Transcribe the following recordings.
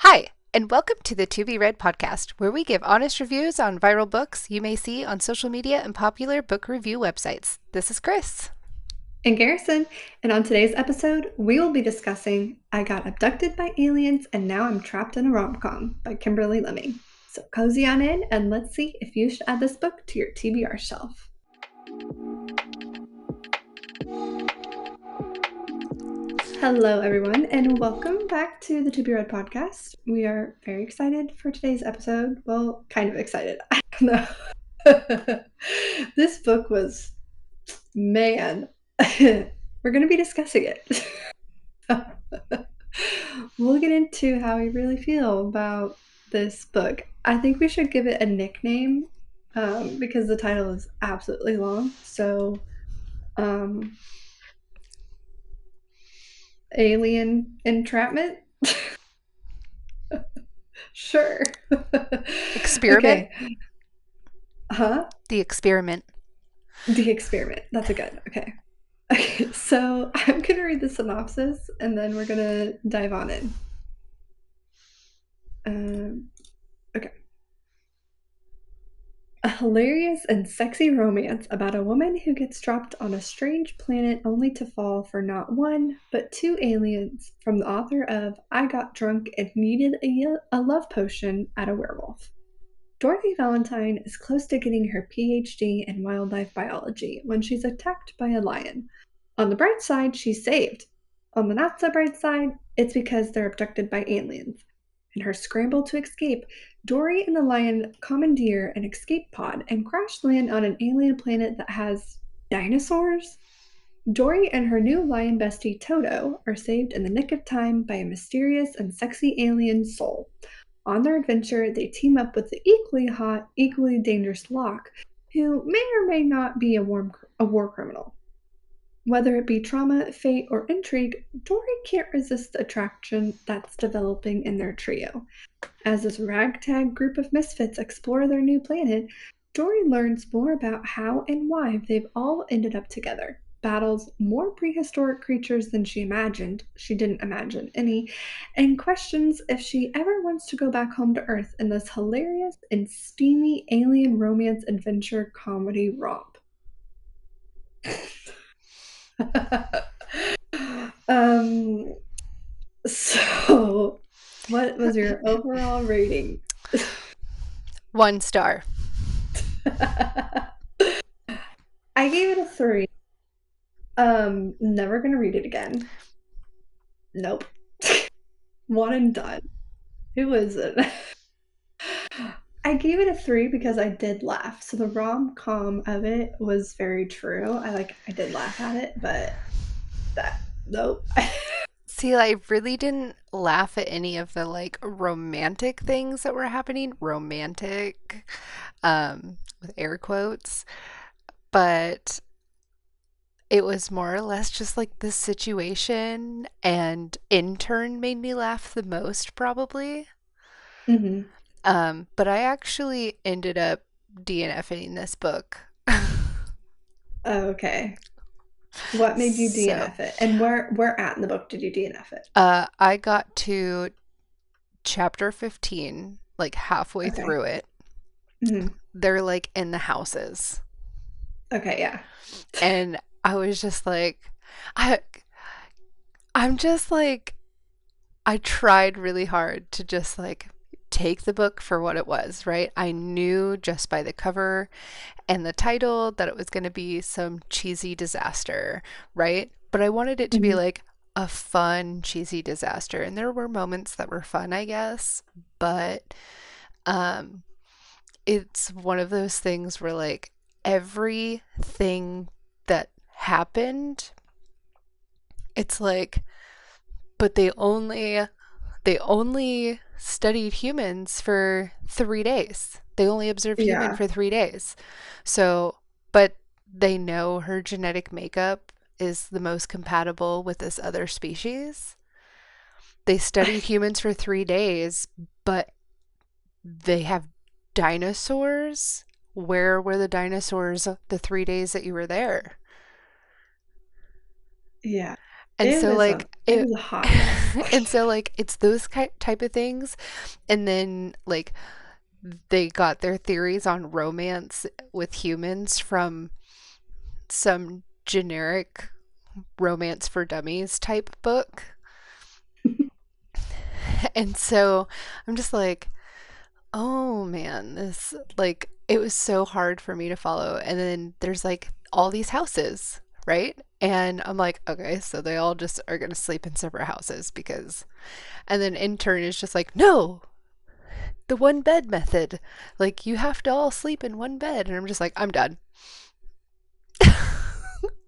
Hi, and welcome to the To Be Read podcast, where we give honest reviews on viral books you may see on social media and popular book review websites. This is Chris. And Garrison, and on today's episode, we will be discussing I Got Abducted by Aliens and Now I'm Trapped in a Rom-Com by Kimberly Lemming. So cozy on in and let's see if you should add this book to your TBR shelf. Hello, everyone, and welcome back to the To Be Read podcast. We are very excited for today's episode. Well, kind of excited. I don't know. This book was, man, we're going to be discussing it. We'll get into how we really feel about this book. I think we should give it a nickname because the title is absolutely long. So, um, Alien Entrapment? Sure. Experiment? Okay. Huh? The experiment. The experiment. That's a good. Okay. Okay, so I'm going to read the synopsis and then we're going to dive on in. Okay. A hilarious and sexy romance about a woman who gets dropped on a strange planet only to fall for not one, but two aliens from the author of I Got Drunk and Needed a Love Potion at a Werewolf. Dorothy Valentine is close to getting her PhD in wildlife biology when she's attacked by a lion. On the bright side, she's saved. On the not so bright side, it's because they're abducted by aliens. In her scramble to escape, Dory and the lion commandeer an escape pod and crash land on an alien planet that has dinosaurs. Dory and her new lion bestie Toto are saved in the nick of time by a mysterious and sexy alien soul. On their adventure, they team up with the equally hot, equally dangerous Locke, who may or may not be a war criminal. Whether it be trauma, fate, or intrigue, Dory can't resist the attraction that's developing in their trio. As this ragtag group of misfits explore their new planet, Dory learns more about how and why they've all ended up together, battles more prehistoric creatures than she didn't imagine any, and questions if she ever wants to go back home to Earth in this hilarious and steamy alien romance adventure comedy romp. um, so what was your overall rating? 1 star. I gave it a 3. Never gonna read it again. Nope. One and done. It was I gave it a 3 because I did laugh. So the rom-com of it was very true. I did laugh at it, but that nope. See, I really didn't laugh at any of the romantic things that were happening. Romantic, with air quotes. But it was more or less just like the situation, and intern made me laugh the most, probably. hmm But I actually ended up DNFing this book. Okay. What made you So, DNF it? And where at in the book did you DNF it? I got to chapter 15, like halfway Okay. through it. hmm They're like in the houses. Okay, yeah. And I was just like, I, I'm just like, I tried really hard to just like take the book for what it was, right? I knew just by the cover and the title that it was going to be some cheesy disaster, right? But I wanted it to be hmm like a fun, cheesy disaster. And there were moments that were fun, I guess, but um, it's one of those things where like everything that happened, it's like, but they only studied humans for 3 days. They only observed human Yeah. for 3 days. So, but they know her genetic makeup is the most compatible with this other species. They studied humans for 3 days, but they have dinosaurs. Where were the dinosaurs the 3 days that you were there? Yeah. And so like it it was a hot mess. and so like it's those type of things, and then like they got their theories on romance with humans from some generic romance for dummies type book. And so I'm just like, oh man, this like it was so hard for me to follow. And then there's like all these houses, right? And I'm like, okay, so they all just are gonna sleep in separate houses because, and then intern is just like, no, the one bed method. Like you have to all sleep in one bed. And I'm just like, I'm done.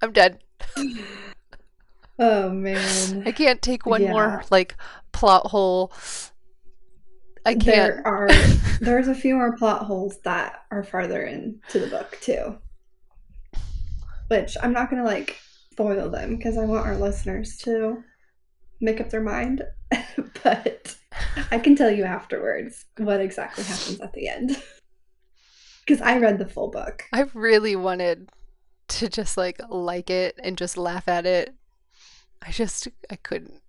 I'm done. Oh I man. can't take one more Yeah. like plot hole. I There can't. are there's a few more plot holes that are farther into the book too, which I'm not gonna like spoil them because I want our listeners to make up their mind. But I can tell you afterwards what exactly happens at the end because I read the full book. I really wanted to just like it and just laugh at it. I couldn't.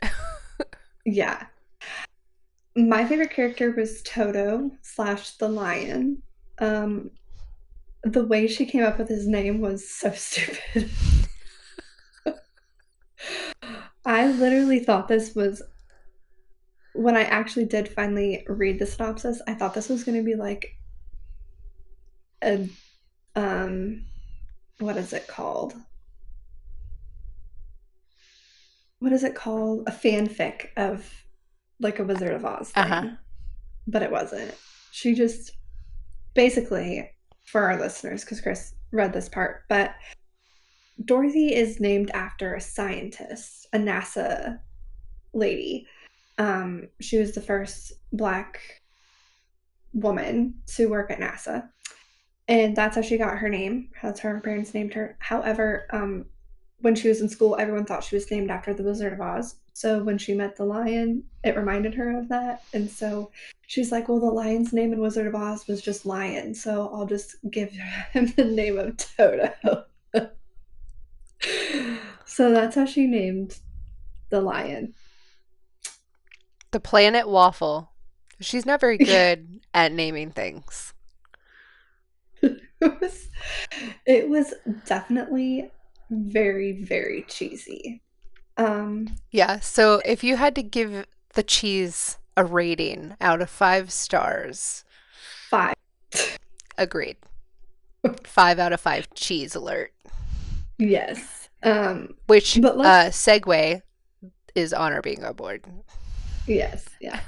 Yeah. My favorite character was Toto slash the lion. Um, the way she came up with his name was so stupid. I literally thought this was when I actually did finally read the synopsis. I thought this was going to be like a um, what is it called? What is it called? A fanfic of like a Wizard of Oz Uh-huh. thing, but it wasn't. She just basically, for our listeners, because Chris read this part, but Dorothy is named after a scientist, a NASA lady. She was the first Black woman to work at NASA, and that's how she got her name. That's how her parents named her. However, when she was in school, everyone thought she was named after the Wizard of Oz. So when she met the lion, it reminded her of that. And so she's like, well, the lion's name in Wizard of Oz was just Lion. So I'll just give him the name of Toto. So that's how she named the lion. The Planet Waffle. She's not very good at naming things. it was it was definitely very, very cheesy. Um, Yeah, so if you had to give the cheese a rating out of 5 stars, five. agreed. 5 out of 5 cheese alert. Yes. Which But let's segue is honor being aboard. yes, yeah.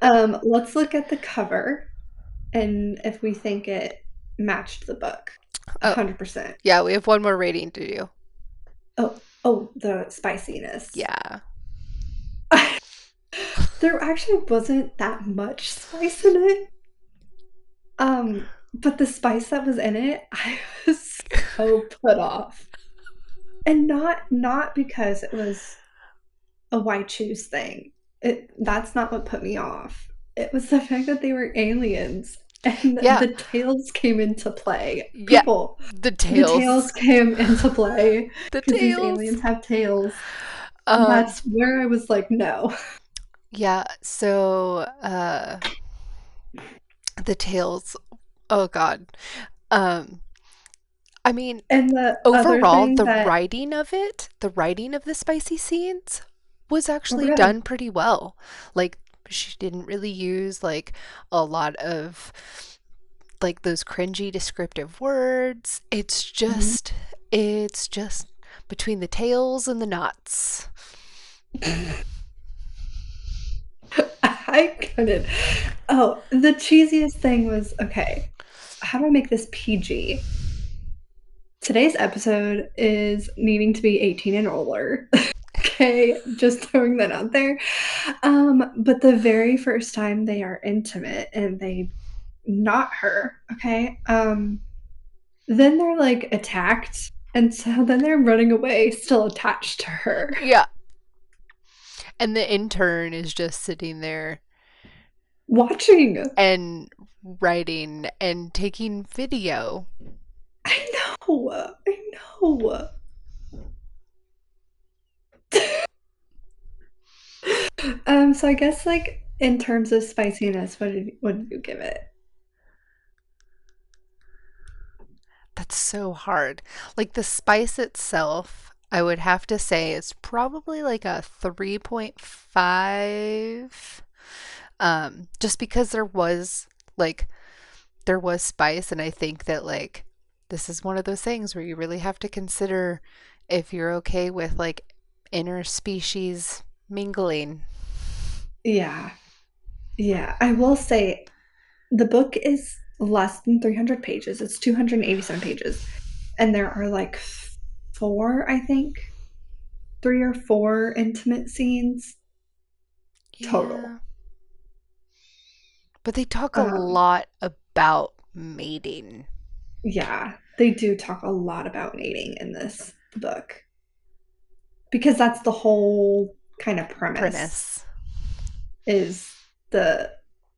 Let's look at the cover and if we think it matched the book. Oh, 100%. yeah, we have one more rating to do. Oh, the spiciness. Yeah. There actually wasn't that much spice in it. But the spice that was in it, I was so put off. And not because it was a white choose thing. That's not what put me off. It was the fact that they were aliens and Yeah. the tails came into play. Yeah. People, The the tails tails. came into play The because these tails. aliens have tails. Um, That's where I was like, no. yeah, so the tails. Oh God. Um, I mean, And the other overall, thing that, the writing of the spicy scenes was oh, actually good. done pretty well. Like, she didn't really use like a lot of like those cringy descriptive words. Mhm. It's just between the tails and the knots. I couldn't. Oh, the cheesiest thing was okay. How do I make this PG? Today's episode is needing to be 18 and older. Okay, just throwing that out there. But the very first time they are intimate and they not her, okay? Then they're like attacked, and so then they're running away, still attached to her. Yeah. And the intern is just sitting there Watching. and writing and taking video. I know. I know. So I guess like in terms of spiciness, what did you give it? That's so hard. Like the spice itself, I would have to say is probably like a 3.5. Just because like there was spice, and I think that like this is one of those things where you really have to consider if you're okay with like interspecies mingling. Yeah. Yeah. I will say the book is less than 300 pages. It's 287 pages. And there are like four, I think, three or four intimate scenes Yeah. total. But they talk a Um, lot about mating. yeah, they do talk a lot about mating in this book because that's the whole kind of premise Premise. is the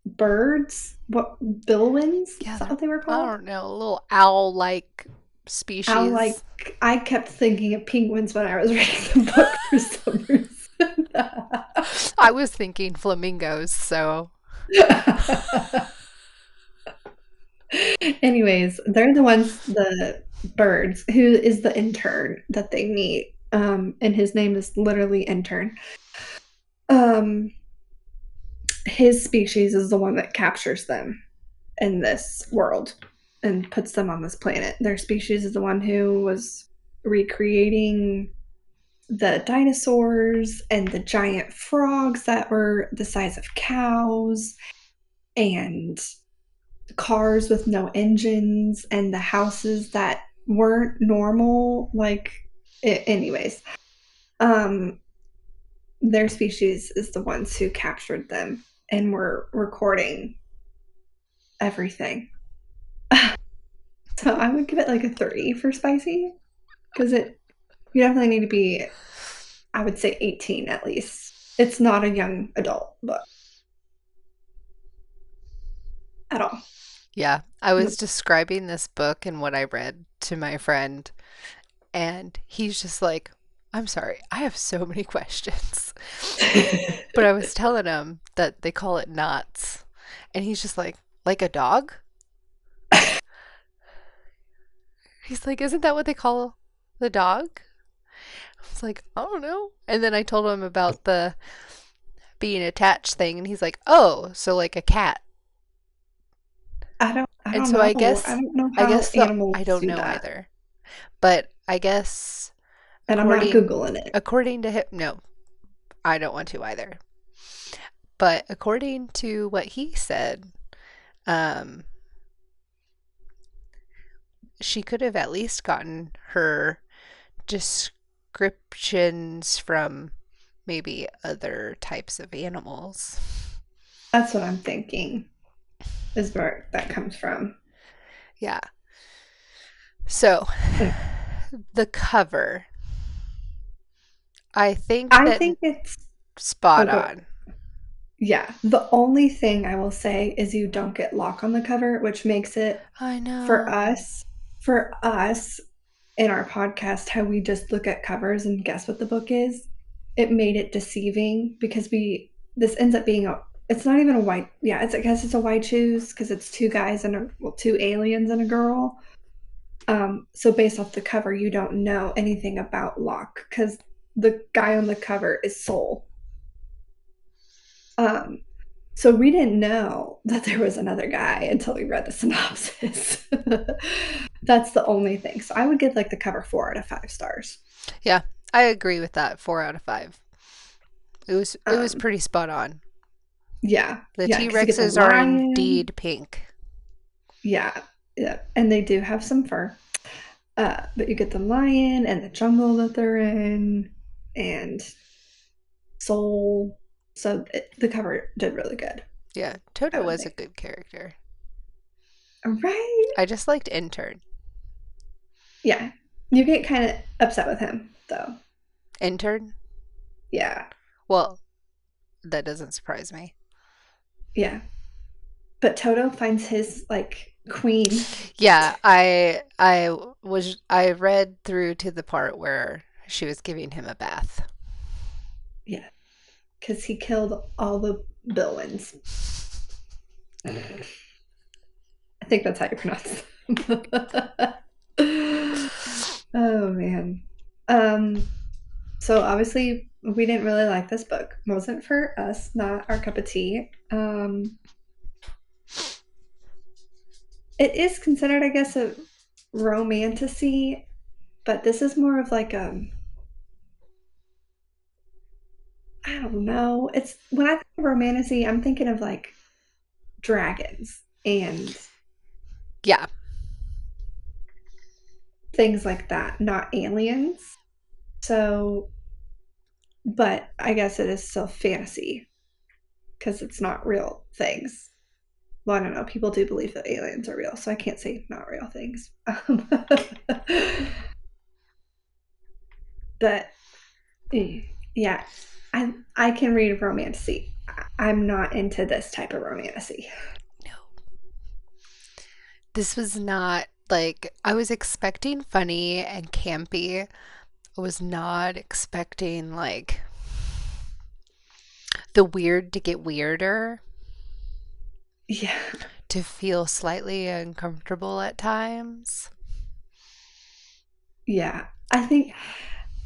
birds, what billwins? Is Yeah, that they're, what they were I called? don't know, a little owl-like Owl like species. I kept thinking of penguins when I was reading the book for some reason. I was thinking flamingos, so Anyways, they're the ones, the birds, who is the intern that they meet. And his name is literally intern. Um, his species is the one that captures them in this world and puts them on this planet. Their species is the one who was recreating the dinosaurs and the giant frogs that were the size of cows and cars with no engines and the houses that weren't normal like anyways um their species is the ones who captured them and were recording everything. So I would give it like a 3 for spicy because it you definitely need to be, I would say, 18 at least. It's not a young adult book at all. yeah. I was Nope. describing this book and what I read to my friend, and he's just like, I'm sorry, I have so many questions. But I was telling him that they call it knots, and he's just like a dog? He's like, isn't that what they call the dog? I was like, I don't know. And then I told him about the being attached thing, and he's like, oh, so like a cat. I And don't so know. I don't know how I animals don't do know that. either. But I guess And I'm not according googling it. according to him, no, I don't want to either. But according to what he said, um, she could have at least gotten her descriptions from maybe other types of animals. That's what I'm thinking is where that comes from. Yeah. So And the cover, I think I that think it's spot oh good. on. Yeah. The only thing I will say is you don't get lock on the cover, which makes it I for know. us, for us in our podcast, how we just look at covers and guess what the book is. It made it deceiving because this ends up being a it's not even a white yeah, it's I guess it's a white choose because it's two guys and two aliens and a girl. So based off the cover, you don't know anything about Locke because the guy on the cover is Soul. Um, so we didn't know that there was another guy until we read the synopsis. That's the only thing. So I would give like the cover 4 out of 5 stars. Yeah, I agree with that. 4 out of 5. It was Um, pretty spot on. yeah, The yeah, T because you get the Rexes are lion. indeed pink. Yeah, yeah, and they do have some fur. But you get the lion and the jungle that they're in, and Soul. So the cover did really good. Yeah, I Toto would was a think. good character. Right? I just liked Intern. Yeah. You get kind of upset with him, though. Intern? Yeah. Well, that doesn't surprise me. Yeah. But Toto finds his like queen. Yeah, I read through to the part where she was giving him a bath. Yeah. because he killed all the villains. I think that's how you pronounce it. Oh man. Um, so obviously we didn't really like this book. Wasn't for us, not our cup of tea. It is considered, I guess, a romantasy, but this is more of like I don't know. It's when I think of romantasy, I'm thinking of like dragons and Yeah. things like that, not aliens. So, but I guess it is still fantasy because it's not real things. Well, I don't know. People do believe that aliens are real, so I can't say not real things. But yeah, I can read romantasy. I'm not into this type of romantasy. No. This was not like I was expecting funny and campy. I was not expecting like the weird to get weirder, Yeah, to feel slightly uncomfortable at times. yeah. I think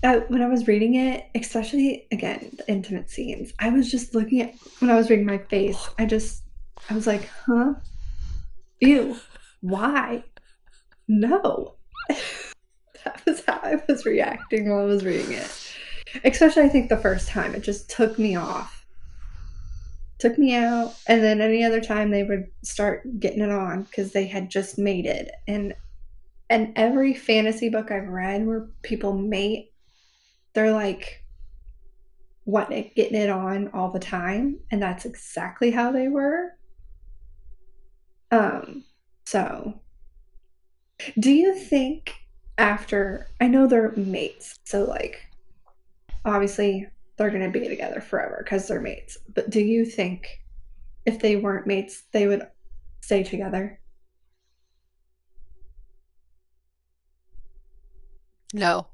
when I was reading it, especially again the intimate scenes, I was just looking at when I was reading my face. I was like, huh, ew, why? No. That was how I was reacting while I was reading it. Especially, I think the first time, it just took me off, took me out, and then any other time they would start getting it on because they had just made it. And every fantasy book I've read where people mate, they're like getting it on all the time, and that's exactly how they were. Um, so do you think after I know they're mates, so like obviously they're going to be together forever because they're mates. But do you think if they weren't mates, they would stay together? No.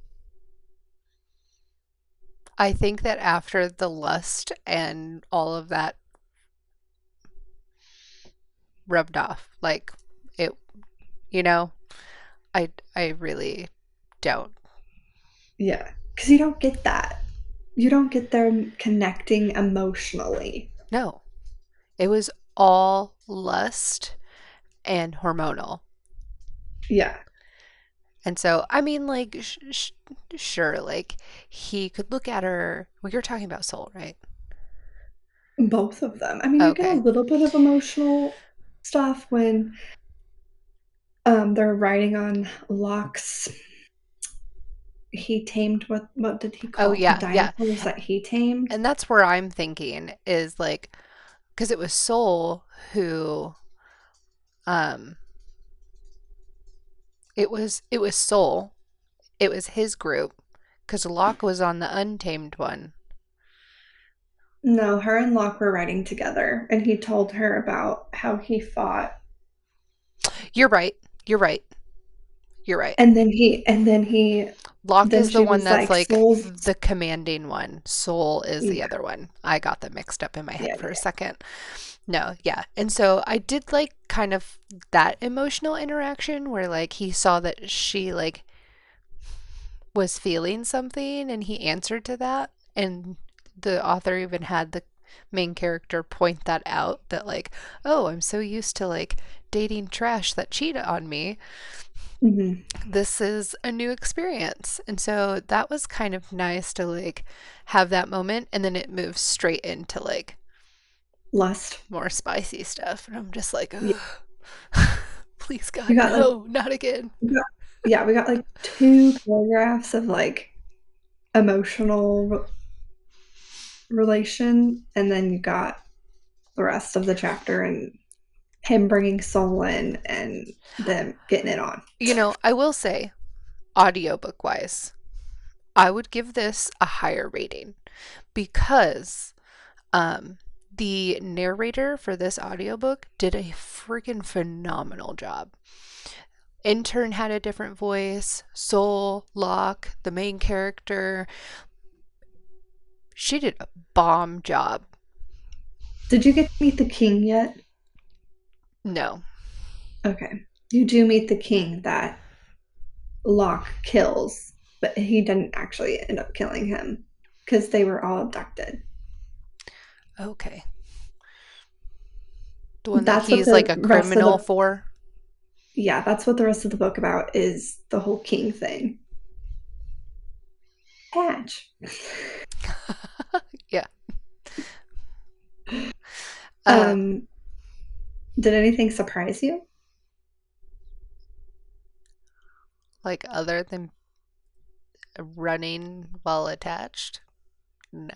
I think that after the lust and all of that rubbed off, like it, you know, I really don't. Yeah, because you don't get that. You don't get them connecting emotionally. No. It was all lust and hormonal. Yeah, And so, I mean, like, sure, like, he could look at her. Well, you're talking about Soul, right? both of them. I mean, you get a Okay. little bit of emotional stuff when they're riding on Locke's. He tamed what did he Oh, call the yeah, yeah. dinosaurs that he tamed? And that's where I'm thinking is like, because it was Soul who, um, it was Soul. It was his group because Locke was on the Untamed one. No, her and Locke were riding together, and he told her about how he fought. You're right. You're right. You're right. And then Locke then is the she one was that's like, like "Souls." the commanding one. Soul is the Yeah, other one. I got them mixed up in my head yeah, for a yeah. second. No, yeah. And so I did like kind of that emotional interaction where like he saw that she like was feeling something and he answered to that. And the author even had the main character point that out that like, oh, I'm so used to like dating trash that cheat on me. Hmm. This is a new experience. And so that was kind of nice to like have that moment and then it moves straight into like Lust. more spicy stuff. And I'm just like, Yeah, please we God, got like no, not again. we got, yeah, we got like two paragraphs of like emotional relation, and then you got the rest of the chapter and him bringing Soul in and them getting it on. You know, I will say, audiobook wise, I would give this a higher rating because um the narrator for this audiobook did a freaking phenomenal job. Intern had a different voice. Soul, Locke, the main character, She did a bomb job. Did you get to meet the king yet? No. Okay. You do meet the king that Locke kills, but he didn't actually end up killing him because they were all abducted. Okay. The one that That's what he's like the a rest of criminal the for? yeah, that's what the rest of the book about is the whole king thing. Patch. Yeah. Um, Um, did anything surprise you? like other than running while attached? No.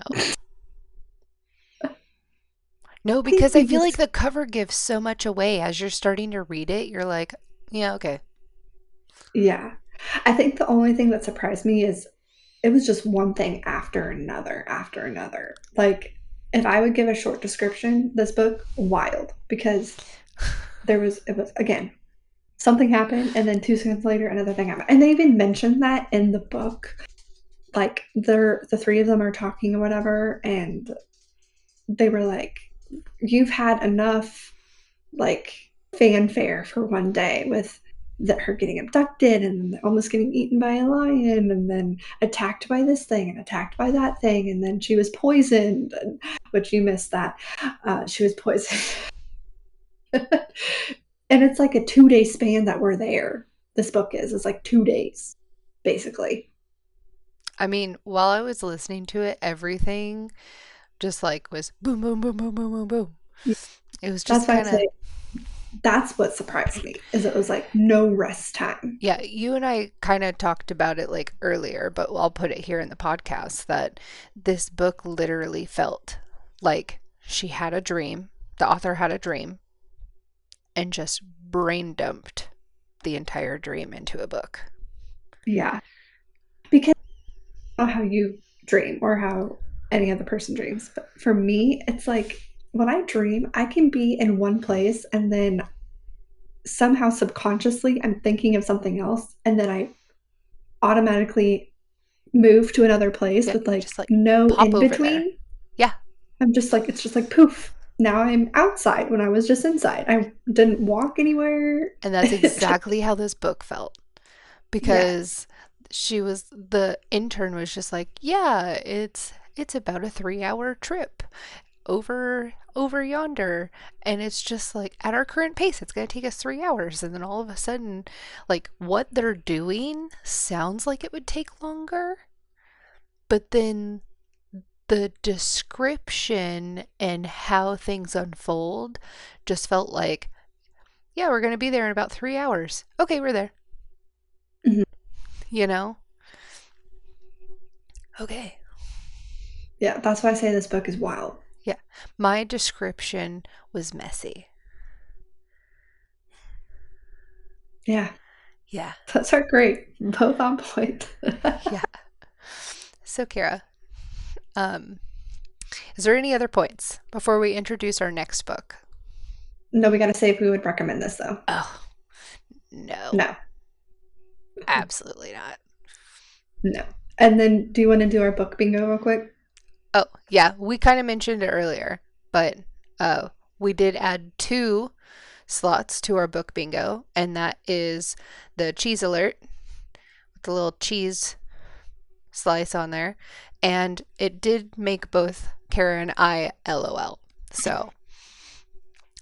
No, I think because I we feel like just the cover gives so much away as you're starting to read it. You're like, yeah, okay. yeah. I think the only thing that surprised me is it was just one thing after another. Like if I would give a short description, this book wild because it was again something happened and then 2 seconds later another thing happened. And they even mentioned that in the book. Like the three of them are talking or whatever and they were like, you've had enough like fanfare for one day with her getting abducted and almost getting eaten by a lion and then attacked by this thing and attacked by that thing and then she was poisoned and, which you missed that she was poisoned. And it's like a 2 day span that we're there. This book is it's like 2 days basically. I mean, while I was listening to it, everything just like was boom, boom, boom, boom, boom, boom, boom. It was just That's why I kind of, say that's what surprised me is it was like no rest time. yeah, you and I kind of talked about it like earlier, but I'll put it here in the podcast that this book literally felt like she had a dream, the author had a dream, and just brain dumped the entire dream into a book. Yeah, because how you dream or how any other person dreams. But for me, it's like when I dream, I can be in one place and then somehow subconsciously I'm thinking of something else and then I automatically move to another place Yeah, with like just like no pop in over there. between. Yeah, I'm just like it's just like poof. Now I'm outside when I was just inside. I didn't walk anywhere. and that's exactly how this book felt Yeah. because the intern was just like, yeah, it's about a 3 hour trip over yonder, and it's just like at our current pace it's going to take us 3 hours, and then all of a sudden like what they're doing sounds like it would take longer, but then the description and how things unfold just felt like, yeah, we're going to be there in about 3 hours. Okay, we're there. Mhm. You know? Okay. Yeah, that's why I say this book is wild. Yeah. My description was messy. Yeah, Yeah. those are great. Both on point. Yeah. So, Kara, um, is there any other points before we introduce our next book? No, we got to say if we would recommend this though. Oh, no. No, Absolutely not. no. And then, do you want to do our book bingo real quick? Oh, yeah. We kind of mentioned it earlier, but we did add two slots to our book bingo, and that is the cheese alert with the little cheese slice on there. And it did make both Kara and I LOL. So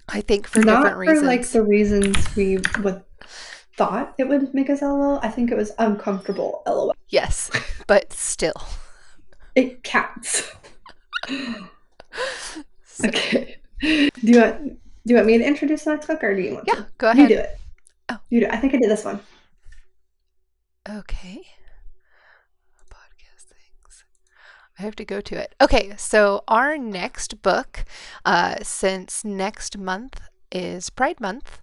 I think for Not different for like reasons. the reasons we would thought it would make us LOL. I think it was uncomfortable LOL. Yes, but still. It counts. So, Okay. Do you want me to introduce the next book or do you want yeah, to? go You do ahead. it. Oh, You do it. I think I did this one. okay. Podcast things. I have to go to it. Okay, so our next book, since next month is Pride Month,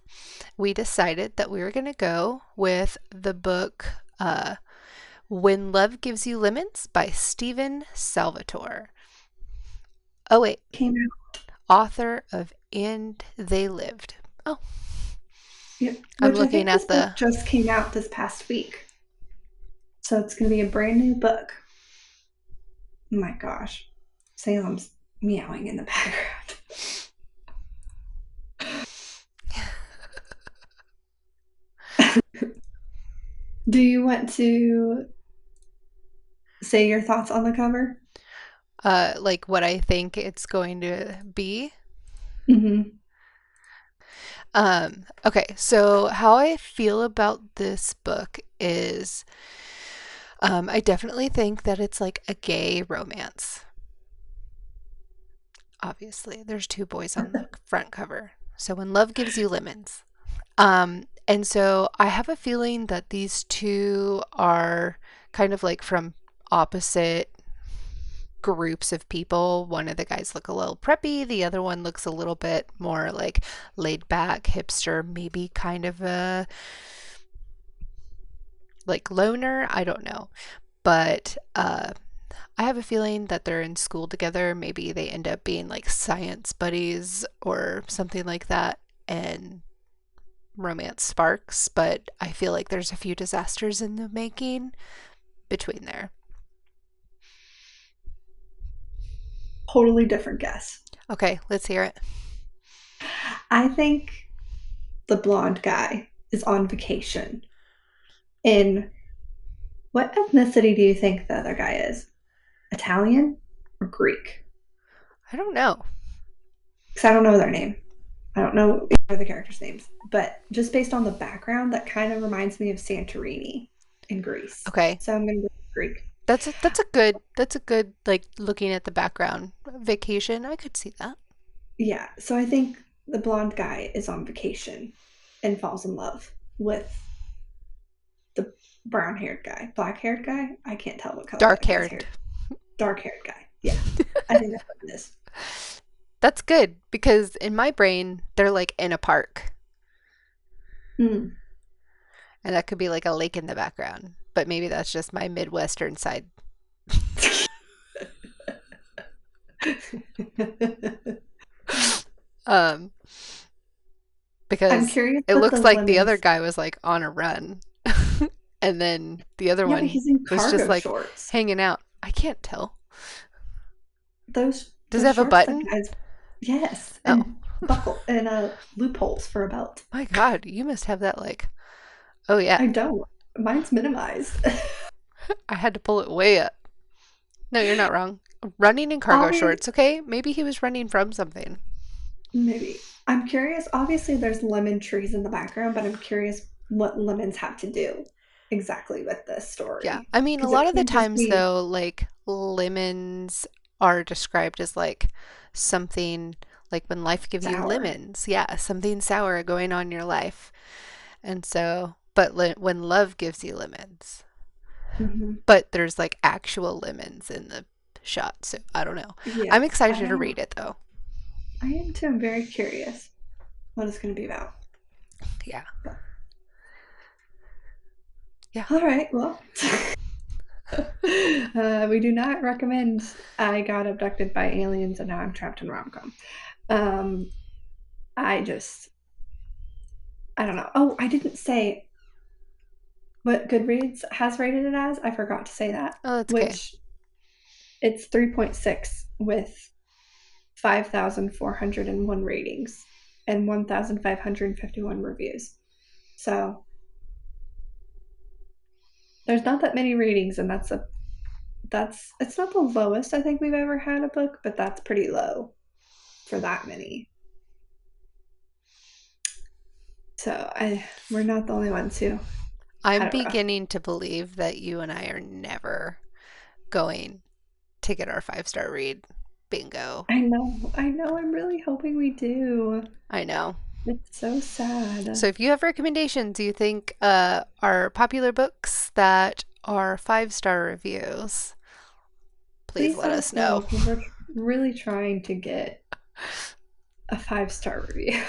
we decided that we were going to go with the book When Love Gives You Lemons by Stephen Salvatore. Oh, wait, Came out. author of And They Lived. Oh, Yeah. I'm Which I looking think this at book the. just came out this past week. So it's going to be a brand new book. Oh my gosh. Salem's meowing in the background. Do you want to say your thoughts on the cover? Like what I think it's going to be. Mm-hmm. Okay, so how I feel about this book is I definitely think that it's like a gay romance. Obviously, there's two boys on the front cover. So when love gives you lemons. And so I have a feeling that these two are kind of like from opposite groups of people. One of the guys look a little preppy, the other one looks a little bit more like laid back, hipster, maybe kind of a like loner. I don't know. But I have a feeling that they're in school together. Maybe they end up being like science buddies or something like that. And romance sparks, but I feel like there's a few disasters in the making between there. Totally different guess. Okay, let's hear it. I think the blonde guy is on vacation. In what ethnicity do you think the other guy is? Italian or Greek? I don't know. Because I don't know their name. I don't know either of the characters' names. But just based on the background, that kind of reminds me of Santorini in Greece. Okay. So I'm going to go Greek. That's a good like looking at the background. Vacation, I could see that. Yeah. So I think the blonde guy is on vacation and falls in love with the brown haired guy, black haired guy. I can't tell what color Dark that guy's haired. hair. Dark haired guy. Yeah. I think that's what it is. That's good because in my brain they're like in a park Mm. and that could be like a lake in the background. But maybe that's just my Midwestern side. Um I'm because curious it what the looks like the other lemons. guy was like on a run. And then the other Yeah, but one he's in was just cargo like shorts. hanging out. I can't tell. Those Does it those have a shorts that button? guys. Yes, Oh, and buckle and loopholes for a belt. my God, you must have that like, oh yeah, I don't. Mine's minimized. I had to pull it way up. No, you're not wrong. Running in cargo Obvious, shorts, okay? Maybe he was running from something. maybe. I'm curious. Obviously, there's lemon trees in the background, but I'm curious what lemons have to do exactly with this Yeah. story. I mean, a Because it lot of the could just times be though, like lemons are described as like something like when life gives you sour. lemons. Yeah, something sour going on in your life. And so, but when love gives you lemons, Hmm. but there's like actual lemons in the shot. So I don't know. Yeah, I'm I excited to don't. read it though. I am too. I'm very curious what it's going to be about. Yeah. But, Yeah. all right. Well, we do not recommend I got abducted by aliens and now I'm trapped in rom-com. Um, I just, I don't know. Oh, I didn't say what Goodreads has rated it as. I forgot to say that, Oh, that's okay. which it's 3.6 with 5,401 ratings and 1,551 reviews. So there's not that many ratings, and that's it's not the lowest I think we've ever had a book, but that's pretty low for that many. So I we're not the only ones who I'm had it rough. beginning to believe that you and I are never going to get our 5-star read. Bingo. I know, I'm really hoping we do. I know. It's so sad. So if you have recommendations you think are popular books that are 5-star reviews, please Please let let us us know know. because we're really trying to get a 5-star review.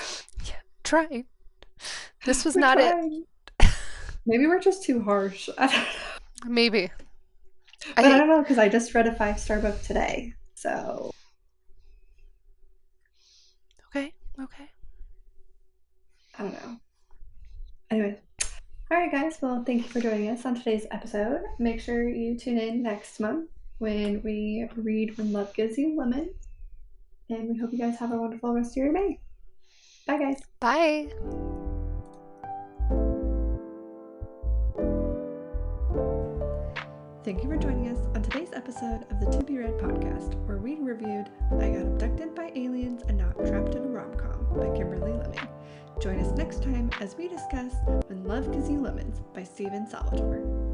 Try. This was We're not it. trying. Maybe we're just too harsh. I don't know. Maybe. But I I don't know because I just read a 5-star book today. So okay. Okay. I don't know. Anyways, all right, guys. Well, thank you for joining us on today's episode. Make sure you tune in next month when we read When Love Gives You Lemons. And we hope you guys have a wonderful rest of your day. Bye, guys. Bye. Thank you for joining us on today's episode of the To Be Read podcast, where we reviewed I Got Abducted by Aliens and Now I'm Trapped in a Rom-Com by Kimberly Lemming. Join us next time as we discuss When Love Gives You Lemons by Stephen Salvatore.